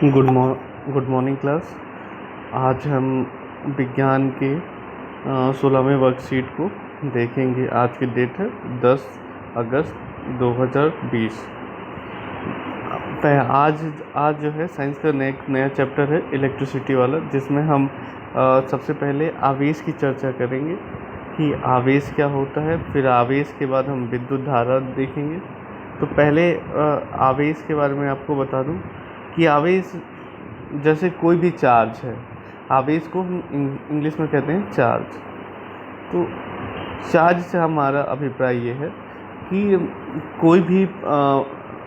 Good morning class. आज हम विज्ञान के 16वें वर्कशीट को देखेंगे। आज की डेट है 10 अगस्त 2020। आज आज जो है साइंस का नया चैप्टर है इलेक्ट्रिसिटी वाला, जिसमें हम सबसे पहले आवेश की चर्चा करेंगे कि आवेश क्या होता है। फिर आवेश के बाद हम विद्युत धारा देखेंगे। तो पहले आवेश के बारे में आपको बता दूं कि आवेश जैसे कोई भी चार्ज है, आवेश को हम इंग्लिश में कहते हैं चार्ज। तो चार्ज से हमारा अभिप्राय ये है कि कोई भी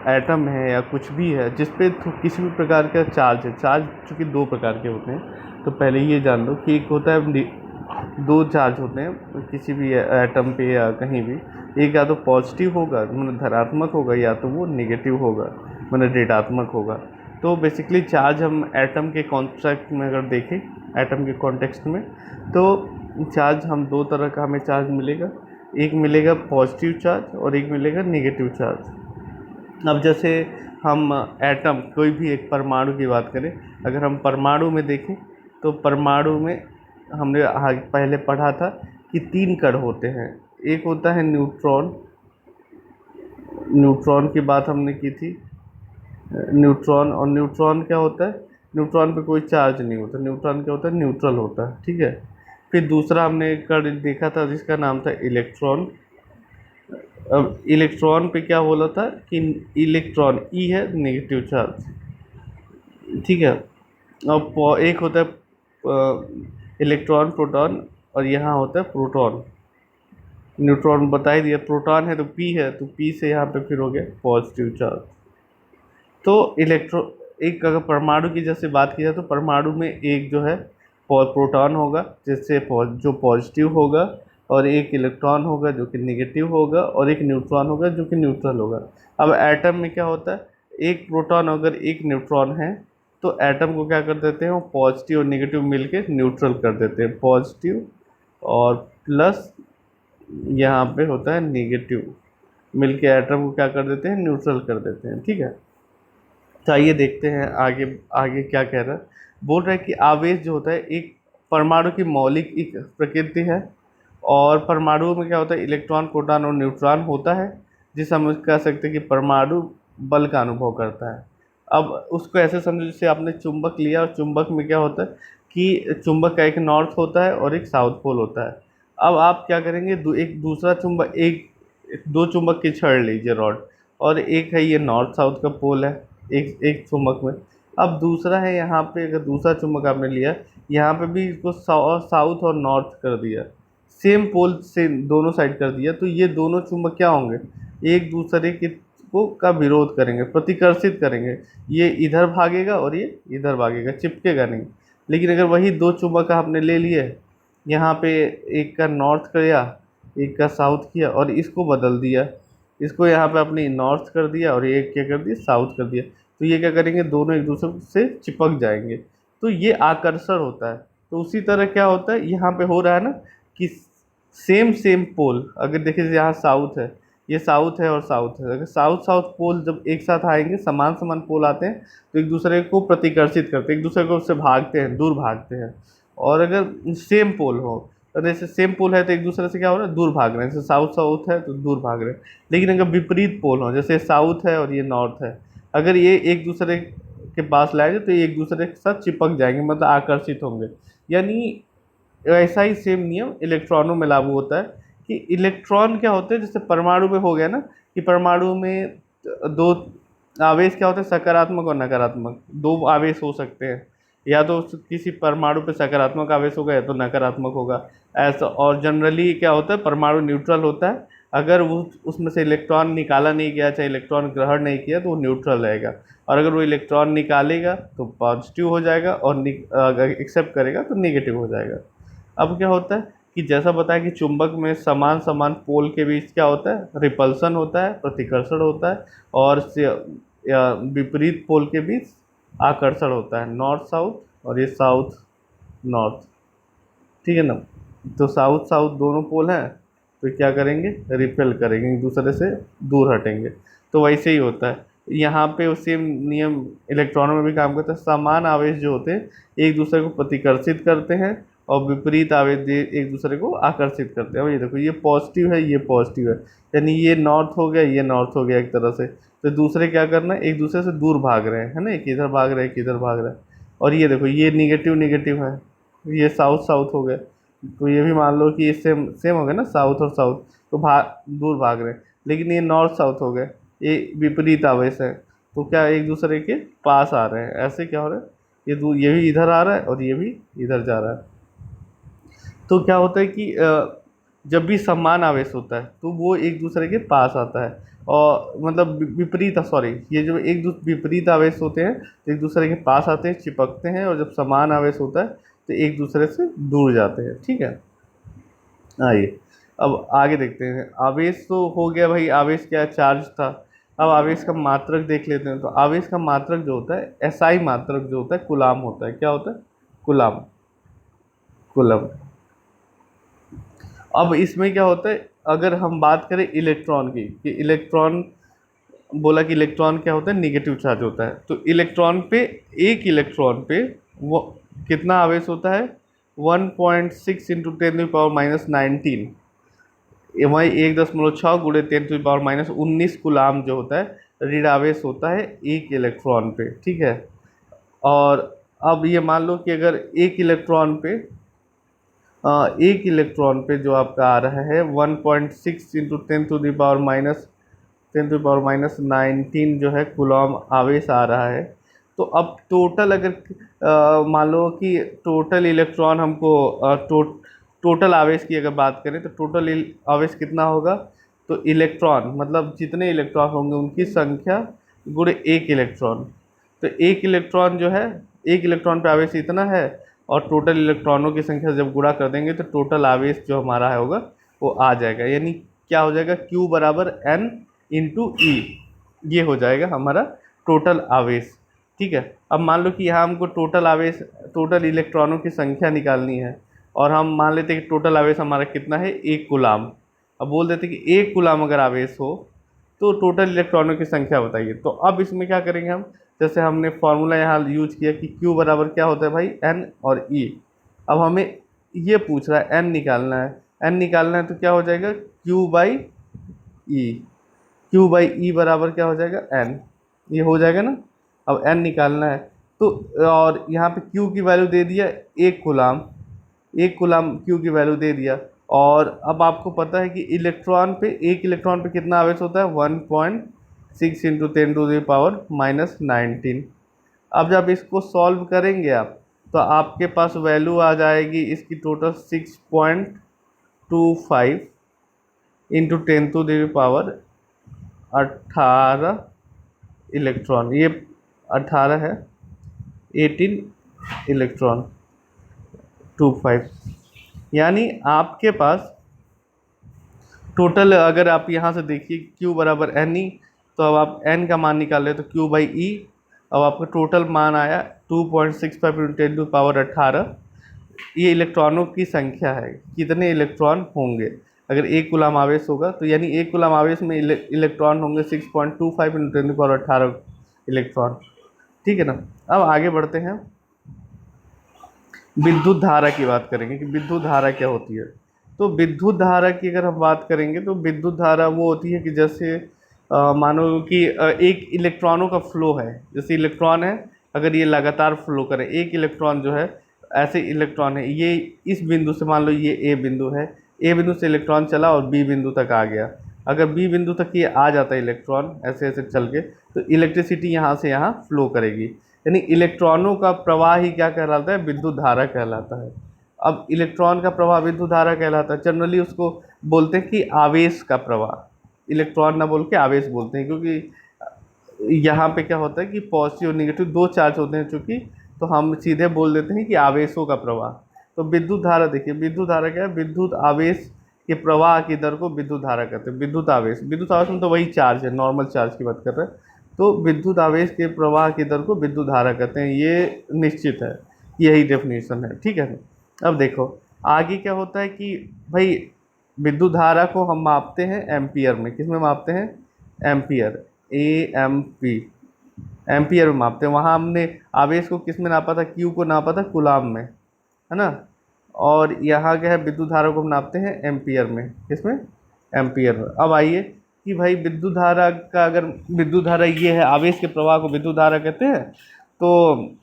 एटम है या कुछ भी है जिस पे किसी भी प्रकार का चार्ज है। चार्ज चूँकि दो प्रकार के होते हैं, तो पहले ये जान लो कि एक होता है, दो चार्ज होते हैं किसी भी एटम पे या कहीं भी। एक या तो पॉजिटिव होगा मतलब धनात्मक होगा, या तो वो नेगेटिव होगा मतलब ऋणात्मक होगा। तो बेसिकली चार्ज हम एटम के कॉन्सेप्ट में अगर देखें, एटम के कॉन्टेक्स्ट में, तो चार्ज हम दो तरह का हमें चार्ज मिलेगा। एक मिलेगा पॉजिटिव चार्ज और एक मिलेगा नेगेटिव चार्ज। अब जैसे हम एटम, कोई भी एक परमाणु की बात करें, अगर हम परमाणु में देखें तो परमाणु में हमने पहले पढ़ा था कि तीन कण होते हैं। एक होता है न्यूट्रॉन, न्यूट्रॉन की बात हमने की थी। न्यूट्रॉन, और न्यूट्रॉन क्या होता है, न्यूट्रॉन पे कोई चार्ज नहीं होता। न्यूट्रॉन क्या होता है, न्यूट्रल होता है, ठीक है। फिर दूसरा हमने कण देखा था जिसका नाम था इलेक्ट्रॉन। अब इलेक्ट्रॉन पे क्या बोला था कि इलेक्ट्रॉन ई है नेगेटिव चार्ज, ठीक है। अब एक होता है इलेक्ट्रॉन, प्रोटॉन, और यहाँ होता है प्रोटॉन। न्यूट्रॉन बता ही दिया, प्रोटॉन है तो पी है, तो पी से यहाँ पे फिर हो गया पॉजिटिव चार्ज। तो एक अगर परमाणु की जैसे बात की जाए तो परमाणु में एक जो है प्रोटॉन होगा जिससे जो पॉजिटिव होगा, और एक इलेक्ट्रॉन होगा जो कि नेगेटिव होगा, और एक न्यूट्रॉन होगा जो कि न्यूट्रल होगा। अब एटम में क्या होता है, एक प्रोटॉन अगर एक न्यूट्रॉन है तो एटम को क्या कर देते हैं, वो पॉजिटिव और नेगेटिव मिलके न्यूट्रल कर देते हैं। पॉजिटिव और प्लस यहाँ पे होता है नेगेटिव, मिलके एटम को क्या कर देते हैं, न्यूट्रल कर देते हैं, ठीक है। तो आइए देखते हैं आगे आगे क्या कह रहा है। बोल रहा है कि आवेश जो होता है एक परमाणु की मौलिक एक प्रकृति है, और परमाणु में क्या होता है, इलेक्ट्रॉन, प्रोटॉन और न्यूट्रॉन होता है, जिसे हम कह सकते हैं कि परमाणु बल का अनुभव करता है। अब उसको ऐसे समझो जैसे आपने चुंबक लिया, और चुंबक में क्या होता है कि चुंबक का एक नॉर्थ होता है और एक साउथ पोल होता है। अब आप क्या करेंगे, एक दूसरा चुंबक, दो चुंबक की छड़ लीजिए रॉड, और एक है ये नॉर्थ साउथ का पोल है एक एक चुंबक में। अब दूसरा है यहाँ पे, अगर दूसरा चुंबक आपने लिया, यहाँ पे भी इसको साउथ और नॉर्थ कर दिया, सेम पोल से दोनों साइड कर दिया, तो ये दोनों चुंबक क्या होंगे, एक दूसरे के को का विरोध करेंगे, प्रतिकर्षित करेंगे। ये इधर भागेगा और ये इधर भागेगा, चिपकेगा नहीं। लेकिन अगर वही दो चुंबक आपने ले लिए, यहाँ पे एक का नॉर्थ किया, एक का साउथ किया, और इसको बदल दिया, इसको यहाँ पे अपनी नॉर्थ कर दिया और ये क्या कर दिया, साउथ कर दिया, तो ये क्या करेंगे, दोनों एक दूसरे से चिपक जाएंगे। तो ये आकर्षण होता है। तो उसी तरह क्या होता है, यहाँ पे हो रहा है ना कि सेम सेम पोल, अगर देखिए यहाँ साउथ है, ये साउथ है और साउथ है, अगर साउथ साउथ पोल जब एक साथ आएंगे, समान समान पोल आते हैं, तो एक दूसरे को प्रतिकर्षित करते हैं, एक दूसरे को उससे भागते हैं, दूर भागते हैं। और अगर सेम पोल हो, तो जैसे सेम पोल है तो एक दूसरे से क्या हो रहा है, दूर भाग रहे हैं, जैसे साउथ साउथ है तो दूर भाग रहे हैं। लेकिन अगर विपरीत पोल हो, जैसे साउथ है और ये नॉर्थ है, अगर ये एक दूसरे के पास लाएंगे तो ये एक दूसरे के साथ चिपक जाएंगे, मतलब आकर्षित होंगे। यानी ऐसा ही सेम नियम इलेक्ट्रॉनों में लागू होता है कि इलेक्ट्रॉन क्या होते हैं, जैसे परमाणु में हो गया ना कि परमाणु में दो आवेश क्या होते हैं, सकारात्मक और नकारात्मक दो आवेश हो सकते हैं। या तो किसी परमाणु पे सकारात्मक आवेश होगा या तो नकारात्मक होगा, ऐसा। और जनरली क्या होता है, परमाणु न्यूट्रल होता है। अगर वो उसमें से इलेक्ट्रॉन निकाला नहीं गया, चाहे इलेक्ट्रॉन ग्रहण नहीं किया, तो वो न्यूट्रल रहेगा। और अगर वो इलेक्ट्रॉन निकालेगा तो पॉजिटिव हो जाएगा, और अगर एक्सेप्ट करेगा तो नेगेटिव हो जाएगा। अब क्या होता है कि जैसा बताया कि चुंबक में समान समान पोल के बीच क्या होता है, रिपल्सन होता है, प्रतिकर्षण होता है, और विपरीत पोल के बीच आकर्षण होता है, नॉर्थ साउथ और ये साउथ नॉर्थ, ठीक है ना। तो साउथ साउथ दोनों पोल हैं, तो क्या करेंगे, रिपेल करेंगे, एक दूसरे से दूर हटेंगे। तो वैसे ही होता है यहाँ पे सेम नियम इलेक्ट्रॉनों में भी काम करता है। समान आवेश जो होते हैं एक दूसरे को प्रतिकर्षित करते हैं और विपरीत आवेश एक दूसरे को आकर्षित करते हैं। और ये देखो ये पॉजिटिव है, ये पॉजिटिव है, यानी ये नॉर्थ हो गया, ये नॉर्थ हो गया एक तरह से। तो दूसरे क्या करना है, एक दूसरे से दूर भाग रहे हैं, है ना, एक इधर भाग रहे हैं, एक इधर भाग रहा है। और ये देखो ये निगेटिव निगेटिव है, ये साउथ साउथ हो गया। तो ये भी मान लो कि ये सेम सेम हो गया ना, साउथ और साउथ, तो दूर भाग रहे हैं। लेकिन ये नॉर्थ साउथ हो गए, ये विपरीत आवेश है, तो क्या एक दूसरे के पास आ रहे हैं। ऐसे क्या हो रहा है, ये भी इधर आ रहा है और ये भी इधर जा रहा है। तो क्या होता है कि जब भी समान आवेश होता है तो वो एक दूसरे के पास आता है, और मतलब विपरीत, सॉरी, ये जो विपरीत आवेश होते हैं तो एक दूसरे के पास आते हैं, चिपकते हैं, और जब समान आवेश होता है तो एक दूसरे से दूर जाते हैं। ठीक है, आइए अब आगे देखते हैं। आवेश तो हो गया भाई, आवेश क्या है, चार्ज था। अब आवेश का मात्रक देख लेते हैं। तो आवेश का मात्रक जो होता है, एसआई मात्रक जो होता है, कूलाम होता है। क्या होता है, कूलाम, कूलम। अब इसमें क्या होता है, अगर हम बात करें इलेक्ट्रॉन की, कि इलेक्ट्रॉन, बोला कि इलेक्ट्रॉन क्या होता है, निगेटिव चार्ज होता है। तो इलेक्ट्रॉन पे, एक इलेक्ट्रॉन पे वो कितना आवेश होता है, 1.6 इंटू 10⁻⁻19, वही 1.6 गुणे 10⁻⁻19 गुलाम जो होता है ऋण आवेश होता है एक इलेक्ट्रॉन पे। ठीक है, और अब ये मान लो कि अगर एक इलेक्ट्रॉन पे जो आपका आ रहा है 1.6 इंटू 10⁻⁻19 जो है कूलॉम आवेश आ रहा है। तो अब टोटल अगर मान लो कि टोटल इलेक्ट्रॉन हमको टोटल आवेश की अगर बात करें तो टोटल आवेश कितना होगा, तो इलेक्ट्रॉन मतलब जितने इलेक्ट्रॉन होंगे उनकी संख्या गुणे एक इलेक्ट्रॉन। तो एक इलेक्ट्रॉन जो है, एक इलेक्ट्रॉन पे आवेश इतना है, और टोटल इलेक्ट्रॉनों की संख्या जब गुणा कर देंगे तो टोटल आवेश जो हमारा है होगा वो आ जाएगा। यानी क्या हो जाएगा, Q बराबर N इंटू ई, ये हो जाएगा हमारा टोटल आवेश। ठीक है, अब मान लो कि यहाँ हमको टोटल आवेश, टोटल इलेक्ट्रॉनों की संख्या निकालनी है, और हम मान लेते हैं कि टोटल आवेश हमारा कितना है, एक कूलाम। अब बोल देते हैं कि एक कूलाम अगर आवेश हो तो टोटल इलेक्ट्रॉनों की संख्या बताइए। तो अब इसमें क्या करेंगे हम, जैसे हमने फॉर्मूला यहाँ यूज किया कि Q बराबर क्या होता है भाई, N और E। अब हमें ये पूछ रहा है N निकालना है, N निकालना है तो क्या हो जाएगा, Q by E, Q by E बराबर क्या हो जाएगा, N, ये हो जाएगा ना। अब N निकालना है तो, और यहाँ पे Q की वैल्यू दे दिया एक गुलाम, एक गुलाम Q की वैल्यू दे दिया। और अब आपको पता है कि इलेक्ट्रॉन पे, एक इलेक्ट्रॉन पे कितना आवेश होता है, 1.6 इंटू 10⁻⁻19। अब जब इसको सॉल्व करेंगे आप, तो आपके पास वैल्यू आ जाएगी इसकी टोटल 6.25 इंटू 10⁻18 इलेक्ट्रॉन। ये 18 है, 18 इलेक्ट्रॉन 25। यानी आपके पास टोटल, अगर आप यहाँ से देखिए Q बराबर N ई, तो अब आप N का मान निकाल ले तो Q बाई ई। अब आपका टोटल मान आया 2.65 इंटू 10⁻18। ये इलेक्ट्रॉनों की संख्या है, कितने इलेक्ट्रॉन होंगे अगर एक गुलाम आवेश होगा, तो यानी एक गुलाम आवेश में इलेक्ट्रॉन होंगे 6.25 इंटू 10⁻18 इलेक्ट्रॉन। ठीक है ना। अब आगे बढ़ते हैं, विद्युत धारा की बात करेंगे कि विद्युत धारा क्या होती है। तो विद्युत धारा की अगर हम बात करेंगे तो विद्युत धारा वो होती है कि जैसे मानो कि एक इलेक्ट्रॉनों का फ्लो है, जैसे इलेक्ट्रॉन है, अगर ये लगातार फ्लो करे, एक इलेक्ट्रॉन जो है, ऐसे इलेक्ट्रॉन है, ये इस बिंदु से, मान लो ये ए बिंदु है, ए बिंदु से इलेक्ट्रॉन चला और बी बिंदु तक आ गया। अगर बी बिंदु तक ये आ जाता है इलेक्ट्रॉन ऐसे ऐसे चल के, तो इलेक्ट्रिसिटी यहाँ से यहाँ फ्लो करेगी। यानी इलेक्ट्रॉनों का प्रवाह ही क्या कहलाता है, विद्युत धारा कहलाता है। अब इलेक्ट्रॉन का प्रवाह विद्युत धारा कहलाता है। जनरली उसको बोलते हैं कि आवेश का प्रवाह, इलेक्ट्रॉन ना बोल के आवेश बोलते हैं, क्योंकि यहाँ पे क्या होता है कि पॉजिटिव और निगेटिव दो चार्ज होते हैं चूँकि, तो हम सीधे बोल देते हैं कि आवेशों का प्रवाह। तो विद्युत धारा देखिए, विद्युत धारा क्या है, विद्युत आवेश के प्रवाह की दर को विद्युत धारा कहते हैं। विद्युत आवेश, विद्युत आवेश में तो वही चार्ज है, नॉर्मल चार्ज की बात कर रहे हैं। तो विद्युत आवेश के प्रवाह की दर को विद्युत धारा कहते हैं, ये निश्चित है, यही डेफिनेशन है। ठीक है। अब देखो आगे क्या होता है कि भाई विद्युत धारा को हम मापते हैं एम्पियर में। किस में मापते हैं, एम्पियर। AMP, एम्पियर में मापते हैं। वहाँ हमने आवेश को किस में नापा था, क्यू को नापा था कूलाम में, है ना। और यहाँ क्या है, विद्युत धारा को हम नापते हैं एम्पियर में, किसमें, एम्पियर में। अब आइए कि भाई विद्युत धारा का, अगर विद्युत धारा ये है, आवेश के प्रवाह को विद्युत धारा कहते हैं, तो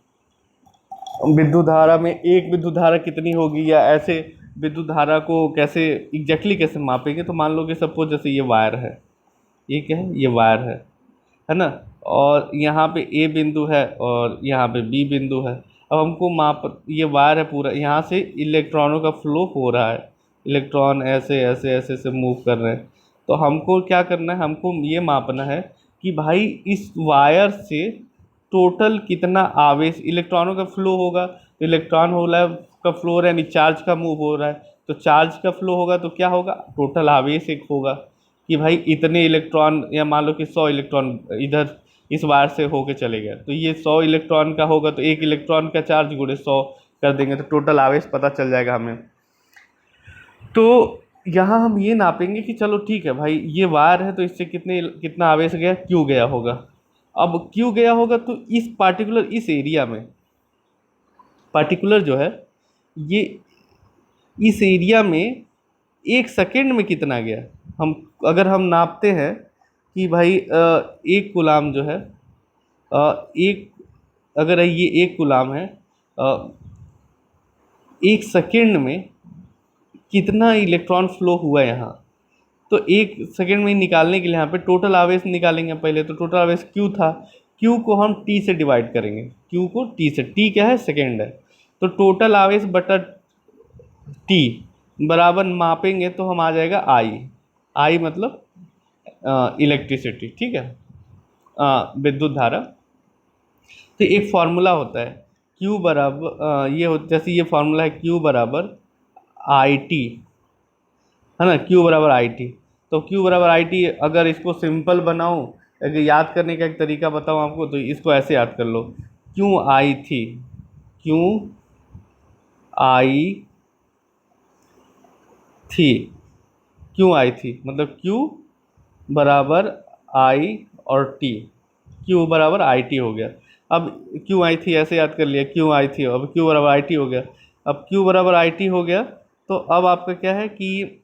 विद्युत धारा में एक विद्युत धारा कितनी होगी, या ऐसे विद्युत धारा को कैसे एग्जैक्टली कैसे मापेंगे। तो मान लो कि सपोज जैसे ये वायर है, ये क्या है, ये वायर है ना, और यहाँ पे ए बिंदु है और यहाँ पे बी बिंदु है। अब हमको माप, ये वायर है पूरा, यहाँ से इलेक्ट्रॉनों का फ्लो हो रहा है, इलेक्ट्रॉन ऐसे ऐसे ऐसे ऐसे मूव कर रहे हैं। तो हमको क्या करना है, हमको ये मापना है कि भाई इस वायर से टोटल कितना आवेश, इलेक्ट्रॉनों का फ्लो होगा, तो इलेक्ट्रॉन हो रहा है का फ्लो हो रहा है, यानी चार्ज का मूव हो रहा है, तो चार्ज का फ्लो होगा तो क्या होगा, टोटल आवेश एक होगा कि भाई इतने इलेक्ट्रॉन, या मान लो कि 100 इलेक्ट्रॉन इधर इस वायर से होके चले गए, तो ये 100 इलेक्ट्रॉन का होगा, तो एक इलेक्ट्रॉन का चार्ज गुणे 100 कर देंगे तो टोटल आवेश पता चल जाएगा हमें। तो यहाँ हम ये नापेंगे कि चलो ठीक है भाई, ये वायर है तो इससे कितना आवेश गया, क्यों गया होगा। अब क्यों गया होगा, तो इस पार्टिकुलर, इस एरिया में पार्टिकुलर जो है, ये इस एरिया में 1 सेकेंड में कितना गया, हम अगर हम नापते हैं कि भाई एक गुलाम जो है, एक, अगर ये एक गुलाम है, 1 सेकेंड में कितना इलेक्ट्रॉन फ्लो हुआ यहाँ, तो 1 सेकेंड में निकालने के लिए यहाँ पे टोटल आवेश निकालेंगे पहले। तो टोटल आवेश क्यू था, क्यू को हम टी से डिवाइड करेंगे, क्यू को टी से, टी क्या है, सेकेंड है, तो टोटल आवेश बटा टी बराबर मापेंगे तो हम आ जाएगा आई, आई मतलब इलेक्ट्रिसिटी, ठीक है, विद्युत धारा। तो एक फार्मूला होता है Q बराबर ये हो, जैसे ये फार्मूला है Q बराबर आई टी, है ना, Q बराबर आई टी। तो Q बराबर आई टी, अगर इसको सिंपल बनाऊं, अगर याद करने का एक तरीका बताऊं आपको, तो इसको ऐसे याद कर लो, क्यों आई थी, क्यों आई थी, क्यों आई थी मतलब Q बराबर आई और टी, Q बराबर आई टी हो गया। अब क्यों आई थी ऐसे याद कर लिया, क्यों आई थी, अब Q बराबर आई टी हो गया। अब Q बराबर आई टी हो गया, तो अब आपका क्या है कि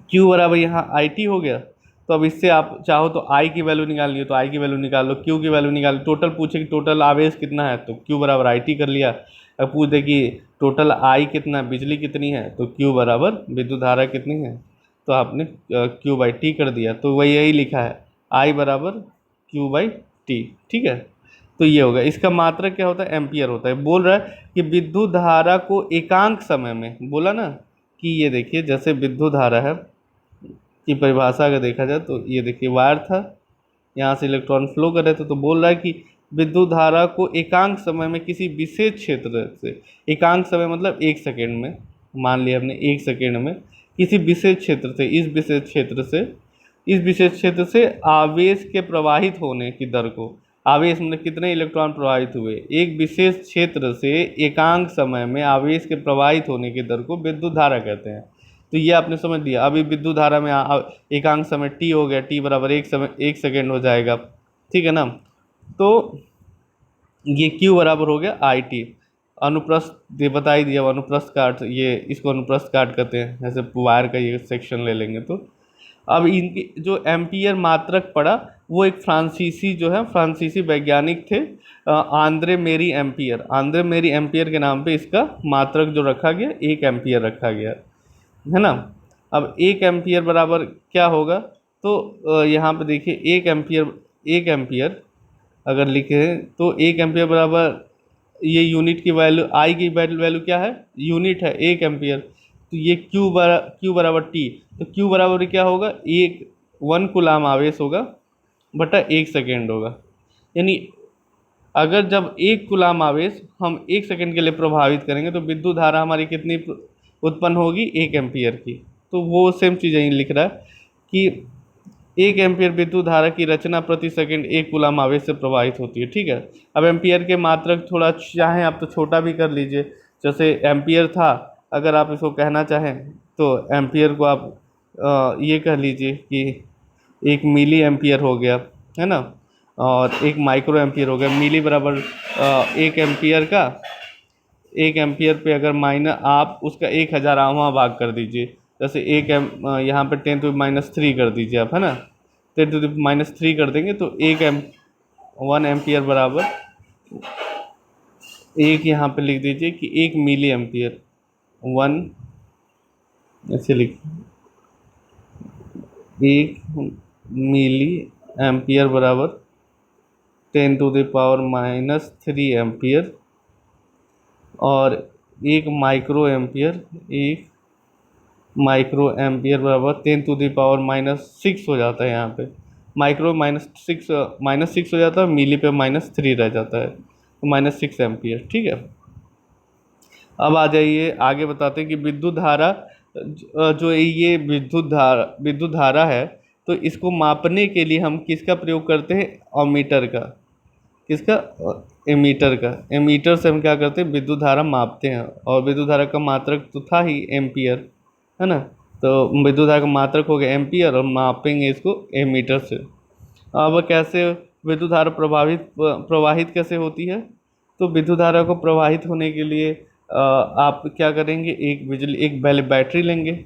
Q बराबर यहाँ आई टी हो गया। तो अब इससे आप चाहो तो I की वैल्यू निकालनी है तो I की वैल्यू निकाल लो, Q की वैल्यू निकाल लो, टोटल पूछे कि टोटल आवेश कितना है तो Q बराबर आई टी कर लिया। अब पूछ दे कि टोटल I कितना है, बिजली कितनी है, तो Q बराबर विद्युत धारा कितनी है, तो आपने Q बाई टी कर दिया। तो वही यही लिखा है, I बराबर Q बाई टी, ठीक है। तो ये होगा, इसका मात्रक क्या होता है, एम्पियर होता है। बोल रहा है कि विद्युत धारा को एकांक समय में, बोला ना कि ये देखिए जैसे विद्युत धारा है की परिभाषा अगर देखा जाए तो ये देखिए वायर था, यहाँ से इलेक्ट्रॉन फ्लो कर रहे थे, तो बोल रहा है कि विद्युत धारा को एकांक समय में किसी विशेष क्षेत्र से, एकांक समय मतलब 1 सेकेंड में, मान लिया हमने 1 सेकेंड में, किसी विशेष क्षेत्र से, इस विशेष क्षेत्र से, इस विशेष क्षेत्र से आवेश के प्रवाहित होने की दर को, आवेश मतलब कितने इलेक्ट्रॉन प्रवाहित हुए, एक विशेष क्षेत्र से एकांक समय में आवेश के प्रवाहित होने की दर को विद्युत धारा कहते हैं। तो ये आपने समझ लिया। अभी विद्युत धारा में एकांक समय टी हो गया, टी बराबर 1 सेकेंड हो जाएगा, ठीक है ना। तो ये क्यू बराबर हो गया आई टी। अनुप्रस्थ ये बता ही दिया, अनुप्रस्थ काट, ये इसको अनुप्रस्थ काट कहते हैं, जैसे वायर का ये सेक्शन ले लेंगे तो। अब इनकी जो एम्पियर मात्रक पड़ा, वो एक फ्रांसीसी जो है, फ्रांसीसी वैज्ञानिक थे, आंद्रे मेरी एम्पियर, आंद्रे मेरी एम्पियर के नाम पे इसका मात्रक जो रखा गया 1 एम्पियर रखा गया, है ना। अब 1 एम्पियर बराबर क्या होगा, तो यहाँ पे देखिए 1 एम्पियर, 1 एम्पियर अगर लिखे तो 1 एम्पियर बराबर, ये यूनिट की वैल्यू, आई की वैल्यू क्या है, यूनिट है 1 एम्पियर, तो ये क्यू बराबर टी, तो क्यू बराबर क्या होगा, 1 कूलाम आवेश होगा बटा 1 सेकेंड होगा। यानी अगर जब 1 कूलाम आवेश हम 1 सेकेंड के लिए प्रभावित करेंगे तो विद्युत धारा हमारी कितनी उत्पन्न होगी, 1 एम्पियर की। तो वो सेम चीज़ यहीं लिख रहा है कि 1 एम्पियर विद्युत धारा की रचना प्रति सेकंड 1 कूलाम आवेश से प्रवाहित होती है, ठीक है। अब एम्पियर के मात्रक थोड़ा चाहें आप तो छोटा भी कर लीजिए, जैसे एम्पियर था, अगर आप इसको कहना चाहें तो एम्पियर को आप ये कह लीजिए कि 1 मिली एम्पियर हो गया, है ना, और एक माइक्रो एम्पियर हो गया। मिली बराबर एक एम्पियर का, एक एम्पियर पे अगर माइनस आप उसका 1000वां भाग कर दीजिए, जैसे यहाँ पे 10⁻³ कर दीजिए आप, है ना, 10⁻³ कर देंगे तो 1 एम्पियर बराबर, एक यहाँ पे लिख दीजिए कि 1 मिली एम्पियर, 1, ऐसे लिख, 1 मिली एम्पियर बराबर 10⁻³ एम्पियर, और एक माइक्रो एम्पियर बराबर 10⁻⁻6 हो जाता है। यहाँ पे माइक्रो -6 हो जाता है, मिली पे -3 रह जाता है, तो -6 एम्पियर। ठीक है, अब आ जाइए आगे, बताते हैं कि विद्युत धारा, जो ये विद्युत धारा है, तो इसको मापने के लिए हम किसका प्रयोग करते हैं? अमीटर का। किसका? एमीटर का। एमीटर से हम क्या करते हैं? विद्युत धारा मापते हैं, और विद्युत धारा का मात्रक तो था ही एम्पियर, है ना, तो विद्युत धारा का मात्रक हो गया एम्पियर, और मापेंगे इसको एमीटर से। अब कैसे विद्युत धारा प्रवाहित कैसे होती है? तो विद्युत धारा को प्रवाहित होने के लिए आप क्या करेंगे? एक पहले बैटरी लेंगे,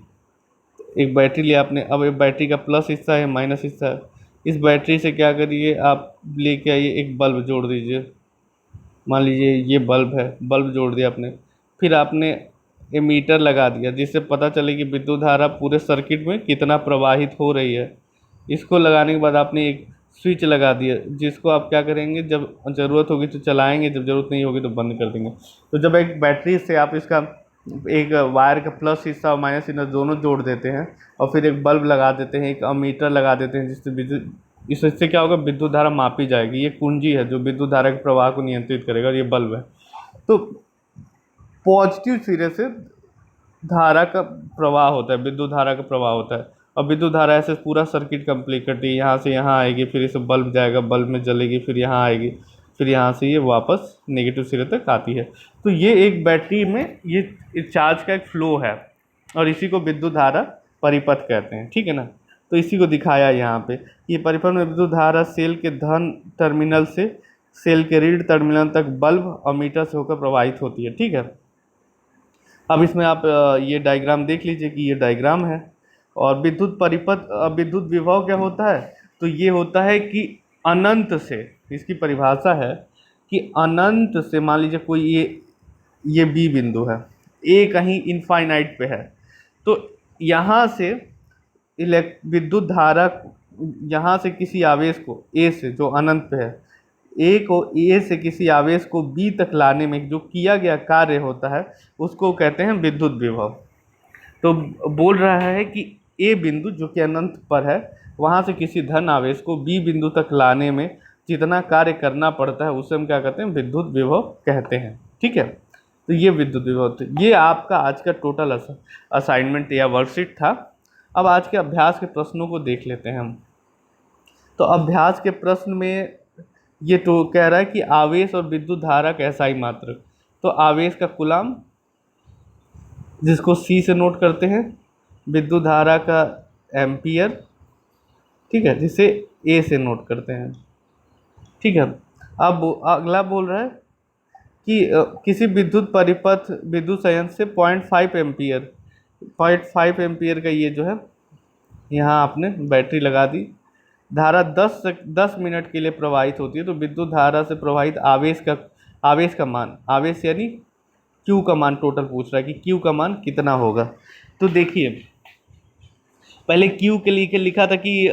एक बैटरी लिया आपने, अब एक बैटरी का प्लस हिस्सा है, माइनस हिस्सा है, इस बैटरी से क्या करिए आप, लेके आइए एक बल्ब जोड़ दीजिए। मान लीजिए ये बल्ब है, बल्ब जोड़ दिया आपने, फिर आपने एमीटर लगा दिया जिससे पता चले कि विद्युत धारा पूरे सर्किट में कितना प्रवाहित हो रही है। इसको लगाने के बाद आपने एक स्विच लगा दिया, जिसको आप क्या करेंगे, जब ज़रूरत होगी तो चलाएंगे, जब ज़रूरत नहीं होगी तो बंद कर देंगे। तो जब एक बैटरी से आप इसका एक वायर का प्लस हिस्सा और माइनस हिस्सा दोनों जोड़ देते हैं, और फिर एक बल्ब लगा देते हैं, एक अमीटर लगा देते हैं, जिससे विद्युत, इससे क्या होगा? विद्युत धारा मापी जाएगी। ये कुंजी है जो विद्युत धारा के प्रवाह को नियंत्रित करेगा, और ये बल्ब है। तो पॉजिटिव सिरे से धारा का प्रवाह होता है, विद्युत धारा का प्रवाह होता है, और विद्युत धारा ऐसे पूरा सर्किट कंप्लीट करती है। यहाँ से यहाँ आएगी, फिर इसे बल्ब जाएगा, बल्ब में जलेगी, फिर यहाँ आएगी, फिर यहाँ से ये वापस नेगेटिव सिरे तक आती है। तो ये एक बैटरी में ये चार्ज का एक फ्लो है, और इसी को विद्युत धारा परिपथ कहते हैं। ठीक है ना, तो इसी को दिखाया यहाँ पे। ये परिपथ में विद्युत धारा सेल के धन टर्मिनल से सेल के ऋण टर्मिनल तक बल्ब अमीटर से होकर प्रवाहित होती है। ठीक है, अब इसमें आप ये डायग्राम देख लीजिए कि ये डायग्राम है, और विद्युत परिपथ, विद्युत विभव क्या होता है? तो ये होता है कि अनंत से, इसकी परिभाषा है कि अनंत से, मान लीजिए कोई ये बी बिंदु है, ए कहीं इनफाइनाइट पे है, तो यहाँ से विद्युत धारा, यहाँ से किसी आवेश को ए से, जो अनंत पे है, ए को ए से किसी आवेश को बी तक लाने में जो किया गया कार्य होता है, उसको कहते हैं विद्युत विभव। तो बोल रहा है कि ए बिंदु जो कि अनंत पर है, वहाँ से किसी धन आवेश को बी बिंदु तक लाने में जितना कार्य करना पड़ता है, उसे हम क्या कहते हैं? विद्युत विभव कहते हैं। ठीक है, तो ये विद्युत विभव थे। ये आपका आज का टोटल असाइनमेंट या वर्कशीट था। अब आज के अभ्यास के प्रश्नों को देख लेते हैं हम। तो अभ्यास के प्रश्न में ये तो कह रहा है कि आवेश और विद्युत धारा का एसआई मात्रक। तो आवेश का कूलाम, जिसको सी से नोट करते हैं, विद्युत धारा का एम्पियर, ठीक है, जिसे ए से नोट करते हैं। ठीक है, अब अगला बोल रहा है कि किसी विद्युत परिपथ विद्युत संयंत्र से 0.5 एम्पियर का ये जो है, यहाँ आपने बैटरी लगा दी, धारा 10 मिनट के लिए प्रवाहित होती है। तो विद्युत धारा से प्रवाहित आवेश का मान, आवेश यानी क्यू का मान टोटल पूछ रहा है कि क्यू का मान कितना होगा। तो देखिए, पहले क्यू के लिए लिखा था कि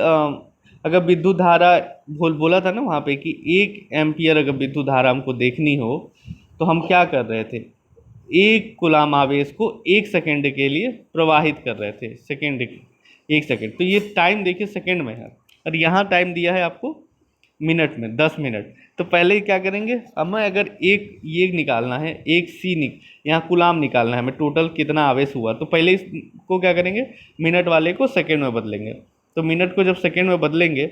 अगर विद्युत धारा, बोला था ना वहाँ पे कि 1 एम्पियर अगर विद्युत धारा हमको देखनी हो, तो हम क्या कर रहे थे? 1 कूलाम आवेश को 1 सेकेंड के लिए प्रवाहित कर रहे थे, 1 सेकेंड। तो ये टाइम देखिए सेकेंड में है, और यहाँ टाइम दिया है आपको मिनट में, 10 मिनट। तो पहले क्या करेंगे, हमें अगर ये निकालना है, यहाँ कूलाम निकालना है हमें, टोटल कितना आवेश हुआ, तो पहले इसको क्या करेंगे, मिनट वाले को सेकेंड में बदलेंगे। तो मिनट को जब सेकेंड में बदलेंगे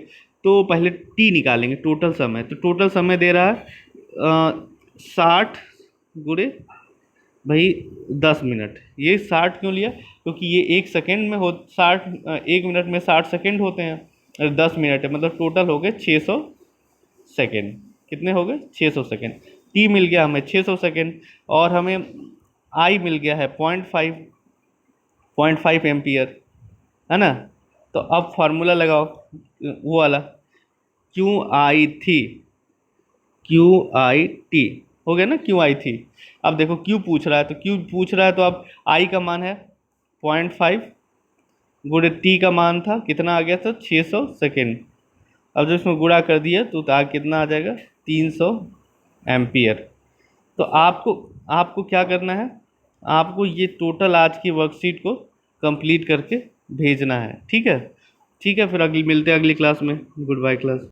तो पहले टी निकालेंगे, टोटल समय। तो टोटल समय दे रहा है 60 गुणे भाई 10 मिनट। ये 60 क्यों लिया? क्योंकि ये 1 सेकेंड में 1 मिनट में 60 सेकेंड होते हैं, 10 मिनट है, मतलब टोटल हो गए 600 सेकेंड। कितने हो गए? 600 सेकेंड। टी मिल गया हमें 600 सेकेंड, और हमें आई मिल गया है 0.5 एम्पियर, है ना। तो अब फार्मूला लगाओ वो वाला, क्यू आई हो गया ना, क्यू आई थी। अब देखो क्यू पूछ रहा है, तो क्यू पूछ रहा है तो अब आई का मान है 0.5 गुणे टी का मान था कितना आ गया था? 600 सेकेंड। अब जब इसमें गुणा कर दिया तो कितना आ जाएगा? 300 एम्पियर। तो आपको आपको क्या करना है? आपको ये टोटल आज की वर्कशीट को कंप्लीट करके भेजना है, ठीक है। ठीक है, फिर अगली मिलते हैं अगली क्लास में। Goodbye class.